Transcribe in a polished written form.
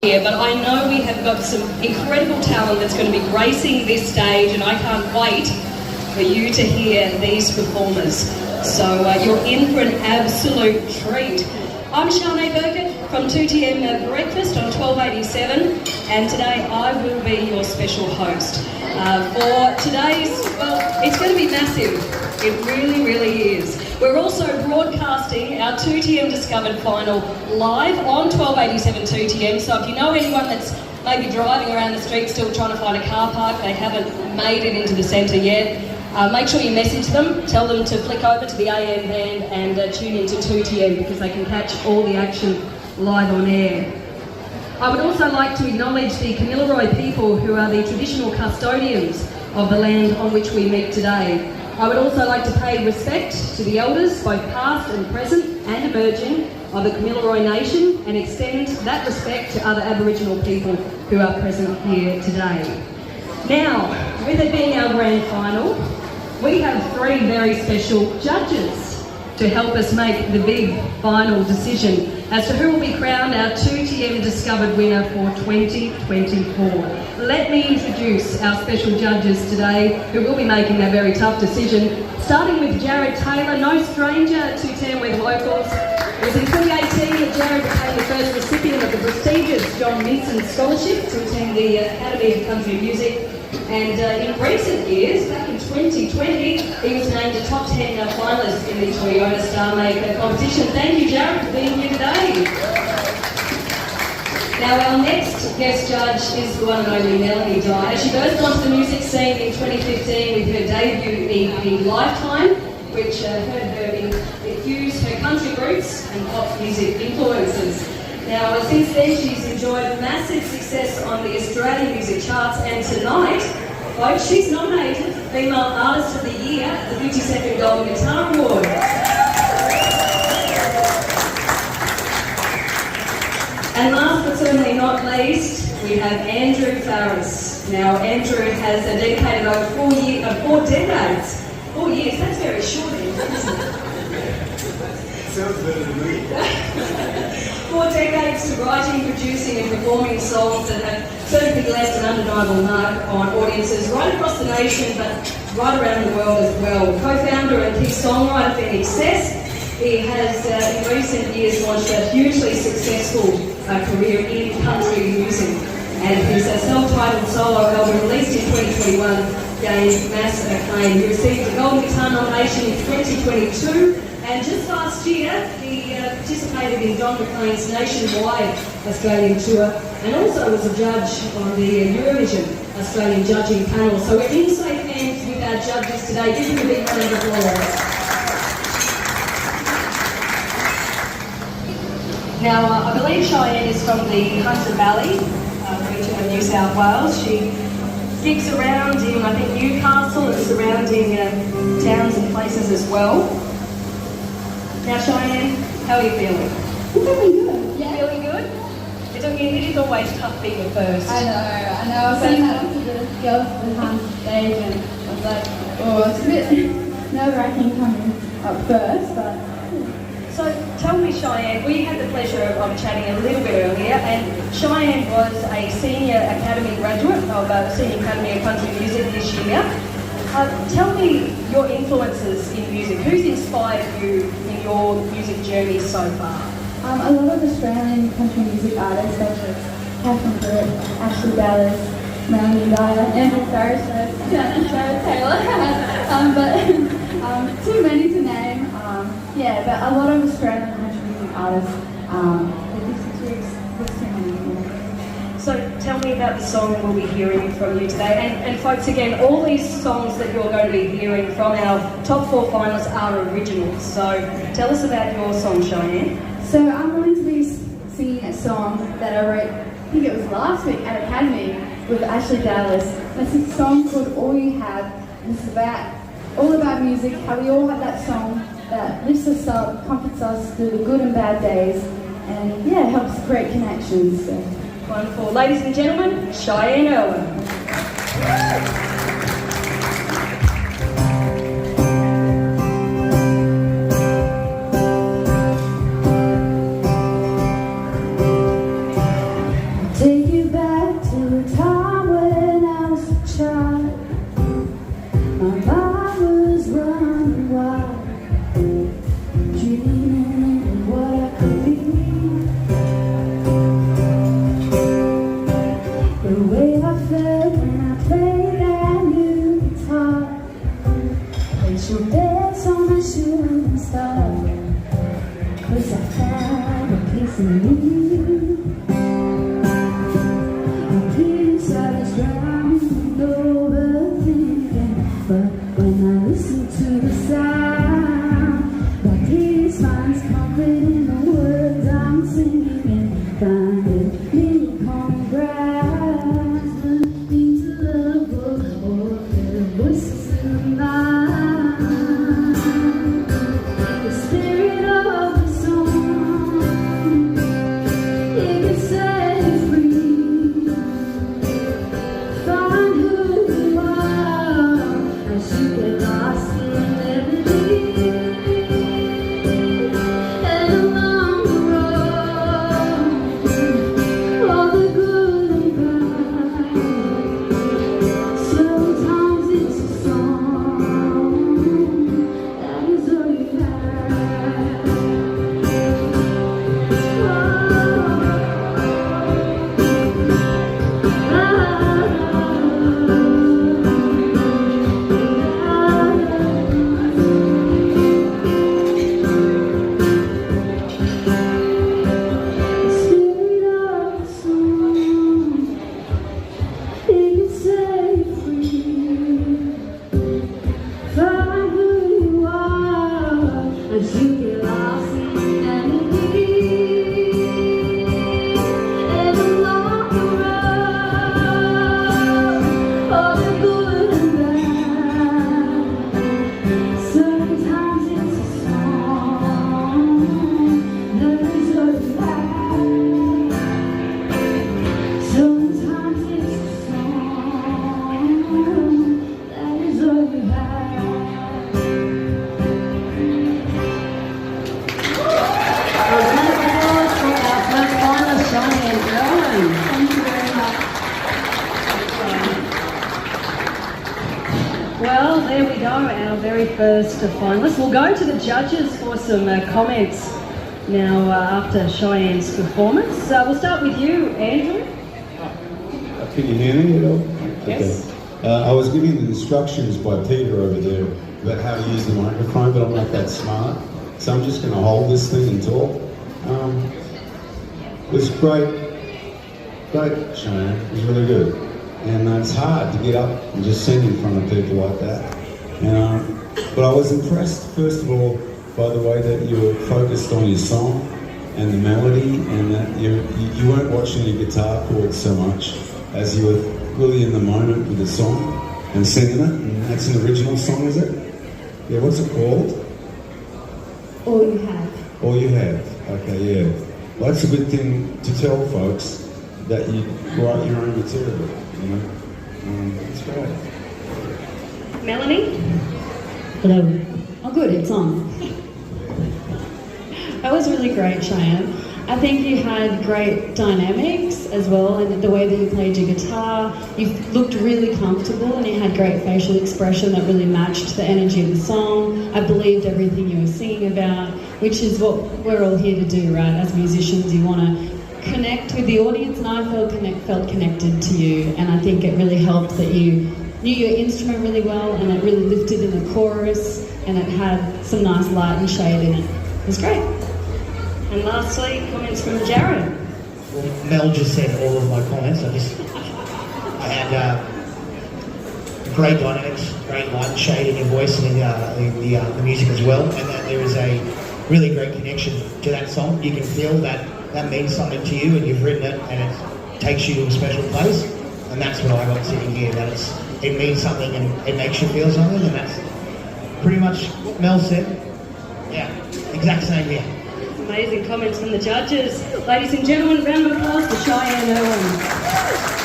here, but I know we have got some incredible talent that's going to be gracing this stage, and I can't wait for you to hear these performers. So you're in for an absolute treat. I'm Shanae Burkett from 2TM Breakfast on 1287, and today I will be your special host. For today's, well, it's going to be massive. It really, really is. We're also broadcasting our 2TM Discovered final live on 1287 2TM, so if you know anyone that's maybe driving around the street still trying to find a car park, they haven't made it into the centre yet, make sure you message them, tell them to flick over to the AM band and tune into 2TM because they can catch all the action live on air. I would also like to acknowledge the Kamilaroi people who are the traditional custodians of the land on which we meet today. I would also like to pay respect to the elders, both past and present and emerging, of the Kamilaroi Nation and extend that respect to other Aboriginal people who are present here today. Now, with it being our grand final, we have three very special judges to help us make the big final decision as to who will be crowned our 2TM Discovered winner for 2024. Let me introduce our special judges today who will be making that very tough decision, starting with Jared Taylor, no stranger to Tamworth locals. It was in 2018 that Jared became the first recipient of the prestigious John Minson Scholarship to attend the Academy of Country Music. And in recent years, back in 2020, he was named a top 10 finalist in the Toyota Star Maker competition. Thank you, Jared, for being here today. Now, our next guest judge is the one and only Melanie Dyer. She burst onto the music scene in 2015 with her debut EP, Lifetime, which heard her infuse her country roots and pop music influences. Now, since then, she's enjoyed massive success on the Australian music charts, and tonight, folks, she's nominated for Female Artist of the Year at the 52nd Golden Guitar Award. And last but certainly not least, we have Andrew Farris. Now, Andrew has dedicated over 4 decades. 4 years, that's very short, Andrew, isn't it? Sounds better than me. 4 decades to writing, producing and performing songs that have certainly left an undeniable mark on audiences right across the nation but right around the world as well. Co-founder and key songwriter for INXS, he has in recent years launched a hugely successful career in country music, and his self-titled solo album released in 2021 gained mass acclaim. He received a Golden Guitar nomination in 2022. And just last year, he participated in Don McLean's nationwide Australian tour and also was a judge on the Eurovision Australian judging panel. So we're in safe hands with our judges today. Give them a big round of applause. Now, I believe Cheyenne is from the Hunter Valley region of New South Wales. She gigs around in, I think, Newcastle and surrounding towns and places as well. Now, Cheyenne, how are you feeling? I'm feeling good. Yeah. Feeling good? It is always tough being the first. I know. I was saying that to the girls behind stage, and I was like, oh, it's a bit nerve-wracking coming up first, but... So, tell me, Cheyenne, we had the pleasure of chatting a little bit earlier, and Cheyenne was a Senior Academy graduate of Senior Academy of Country Music this year. Tell me your influences in music. Who's inspired you in your music journey so far? A lot of Australian country music artists such as Catherine Britt, Ashley Dallas, Melanie Dyer, Andrew Farris, Jared Taylor. But too many to name. But a lot of Australian country music artists. There's too many. So tell me about the song we'll be hearing from you today. And folks, again, all these songs that you're going to be hearing from our top 4 finalists are originals. So tell us about your song, Cheyenne. So I'm going to be singing a song that I wrote, I think it was last week at Academy with Ashley Dallas. It's a song called All You Have. And it's all about music, how we all have that song that lifts us up, comforts us through the good and bad days, and yeah, it helps create connections. So. Wonderful. Ladies and gentlemen, Cheyenne Irwin. your bed's on my shooting star, 'cause I found a piece of you. A piece I was drowning, overthinking, but when I listen to the sound, that piece finds comfort in the words I'm singing, and finding me common ground, learning to love all the voices in the mind. The spirit of the song, it can set you free. Find who you are as you get lost in the melody. And along the road, all the good and bad, sometimes it's a song that is all you have. The spirit of the song, it can set you free. Find who you are as you get lost in the melody. And along the road, all the good and bad, sometimes it's a song that is all you have. Sometimes it's a song that is all you have. A round of applause for our first finalist, Cheyenne Irwin. Thank you very much. Well, there we go, our very first finalist. We'll go to the judges for some comments now after Cheyenne's performance. We'll start with you, Andrew. Can you hear me at all? Yes. Okay. I was given the instructions by Peter over there about how to use the microphone, but I'm not that smart. So I'm just going to hold this thing and talk. It was great, Cheyenne. It was really good. And it's hard to get up and just sing in front of people like that. But I was impressed, first of all, by the way that you were focused on your song and the melody, and that you weren't watching your guitar chords so much as you were really in the moment with the song and singing it. And that's an original song, is it? Yeah, what's it called? All you have. All You Have. Okay, yeah. Well, that's a good thing to tell folks, that you write your own material, you know. It's great. Melanie? Hello. Oh, good, it's on. That was really great, Cheyenne. I think you had great dynamics as well, and the way that you played your guitar, you looked really comfortable, and you had great facial expression that really matched the energy of the song. I believed everything you were singing about, which is what we're all here to do, right? As musicians, you want to connect with the audience, and I felt connected to you, and I think it really helped that you knew your instrument really well, and it really lifted in the chorus, and it had some nice light and shade in it. It was great. And lastly, comments from Jared. Well, Mel just said all of my comments. I had great dynamics, great light and shade in your voice and in the music as well, and that there is a really great connection to that song. You can feel that means something to you, and you've written it, and it takes you to a special place, and that's what I got sitting here. That it means something, and it makes you feel something, and that's pretty much what Mel said. Yeah, exact same here. Amazing comments from the judges. Ladies and gentlemen, round of applause for Cheyenne Irwin.